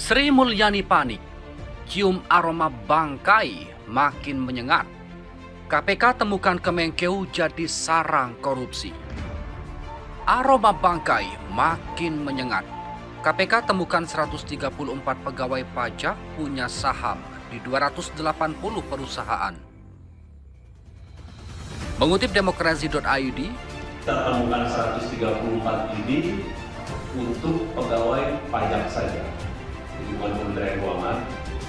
Sri Mulyani panik, cium aroma bangkai makin menyengat. KPK temukan Kemenkeu jadi sarang korupsi. Aroma bangkai makin menyengat. KPK temukan 134 pegawai pajak punya saham di 280 perusahaan. Mengutip demokrasi.id, kita temukan 134 ini untuk pegawai pajak saja, jadi bukan Kementerian Keuangan,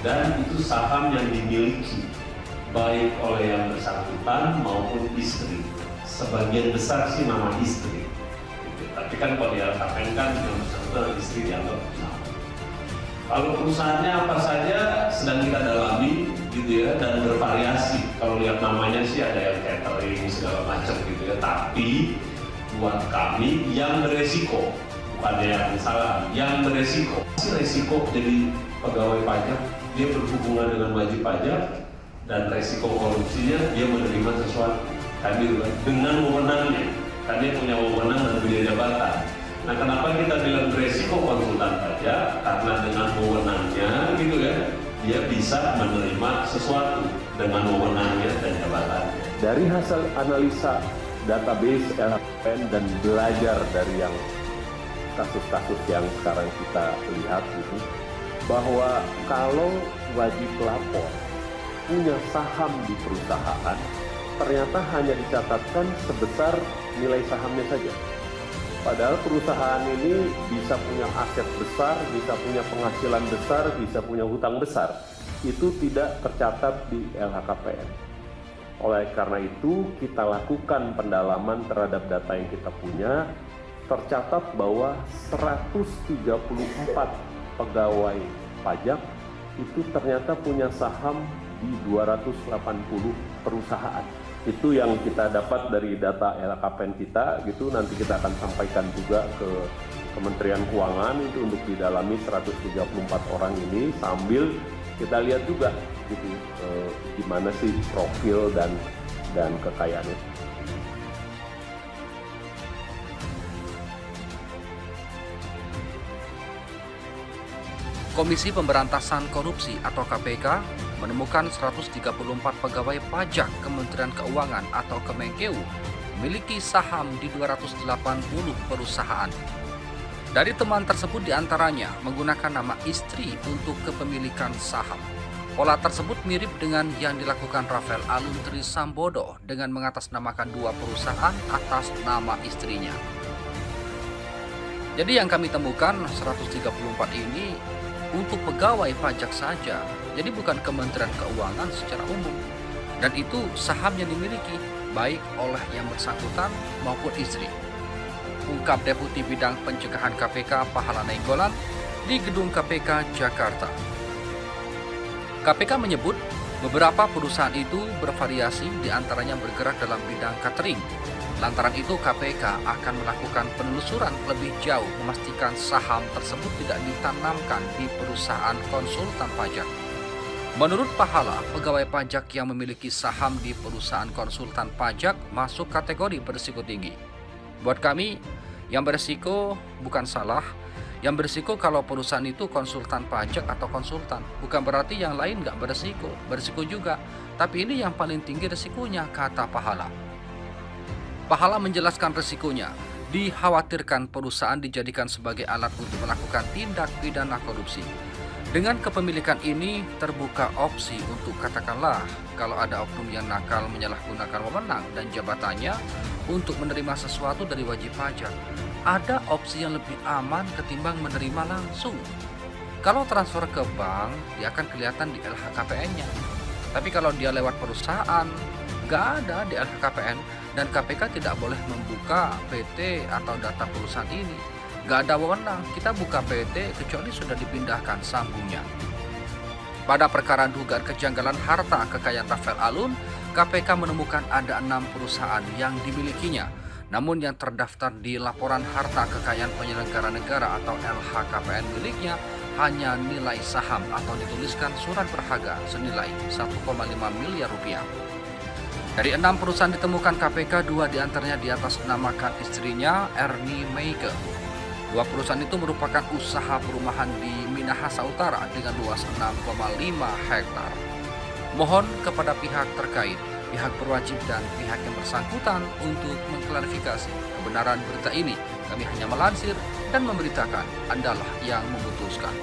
dan itu saham yang dimiliki baik oleh yang bersangkutan maupun istri. Sebagian besar sih nama istri, gitu. Tapi kan kalau di LHKPN kan yang bersangkutan istri dianggap nama. Kalau perusahaannya apa saja sedang kita dalami, gitu ya, dan bervariasi. Kalau lihat namanya sih ada yang catering segala macam, gitu ya. Tapi buat kami yang beresiko, bukan yang salah, yang beresiko. Resiko jadi pegawai pajak, dia berhubungan dengan wajib pajak, dan resiko korupsinya dia menerima sesuatu tadi dengan wewenangnya, karena dia punya wewenang dan punya jabatan. Nah, kenapa kita bilang beresiko konsultan pajak? Karena dengan wewenangnya, gitu ya, dia bisa menerima sesuatu dengan wewenangnya dan jabatannya. Dari hasil analisa database LHKPN dan belajar dari yang kasus-kasus yang sekarang kita lihat itu, bahwa kalau wajib lapor punya saham di perusahaan, ternyata hanya dicatatkan sebesar nilai sahamnya saja. Padahal perusahaan ini bisa punya aset besar, bisa punya penghasilan besar, bisa punya hutang besar. Itu tidak tercatat di LHKPN. Oleh karena itu, kita lakukan pendalaman terhadap data yang kita punya. Tercatat bahwa 134 pegawai pajak itu ternyata punya saham di 280 perusahaan. Itu yang kita dapat dari data LHKPN kita, gitu. Nanti kita akan sampaikan juga ke Kementerian Keuangan itu untuk didalami 134 orang ini, sambil kita lihat juga gitu gimana sih profil dan kekayaannya. Komisi Pemberantasan Korupsi atau KPK menemukan 134 pegawai pajak Kementerian Keuangan atau Kemenkeu memiliki saham di 280 perusahaan. Dari teman tersebut diantaranya menggunakan nama istri untuk kepemilikan saham. Pola tersebut mirip dengan yang dilakukan Rafael Alun Trisambodo dengan mengatasnamakan 2 perusahaan atas nama istrinya. Jadi yang kami temukan 134 ini untuk pegawai pajak saja, jadi bukan Kementerian Keuangan secara umum. Dan itu saham yang dimiliki baik oleh yang bersangkutan maupun istri. Ungkap Deputi Bidang Pencegahan KPK Pahala Nainggolan di Gedung KPK Jakarta. KPK menyebut beberapa perusahaan itu bervariasi, diantaranya bergerak dalam bidang catering. Lantaran itu KPK akan melakukan penelusuran lebih jauh memastikan saham tersebut tidak ditanamkan di perusahaan konsultan pajak. Menurut Pahala, pegawai pajak yang memiliki saham di perusahaan konsultan pajak masuk kategori berisiko tinggi. Buat kami, yang berisiko bukan salah, yang berisiko kalau perusahaan itu konsultan pajak atau konsultan. Bukan berarti yang lain nggak berisiko, berisiko juga. Tapi ini yang paling tinggi risikonya, kata Pahala. Pahala menjelaskan risikonya, dikhawatirkan perusahaan dijadikan sebagai alat untuk melakukan tindak pidana korupsi. Dengan kepemilikan ini terbuka opsi untuk katakanlah kalau ada oknum yang nakal menyalahgunakan wewenang dan jabatannya untuk menerima sesuatu dari wajib pajak. Ada opsi yang lebih aman ketimbang menerima langsung. Kalau transfer ke bank, dia akan kelihatan di LHKPN-nya. Tapi kalau dia lewat perusahaan, nggak ada di LHKPN. Dan KPK tidak boleh membuka PT atau data perusahaan ini. Nggak ada wewenang, kita buka PT kecuali sudah dipindahkan sambungnya. Pada perkara dugaan kejanggalan harta kekayaan Rafael Alun, KPK menemukan ada 6 perusahaan yang dimilikinya. Namun yang terdaftar di laporan harta kekayaan penyelenggara negara atau LHKPN miliknya hanya nilai saham atau dituliskan surat berharga senilai 1,5 miliar rupiah. Dari 6 perusahaan ditemukan KPK, 2 diantaranya di atas namakan istrinya Ernie Meike. Dua perusahaan itu merupakan usaha perumahan di Minahasa Utara dengan luas 6,5 hektar. Mohon kepada pihak terkait, pihak berwajib dan pihak yang bersangkutan untuk mengklarifikasi kebenaran berita ini. Kami hanya melansir dan memberitakan, Andalah yang memutuskan.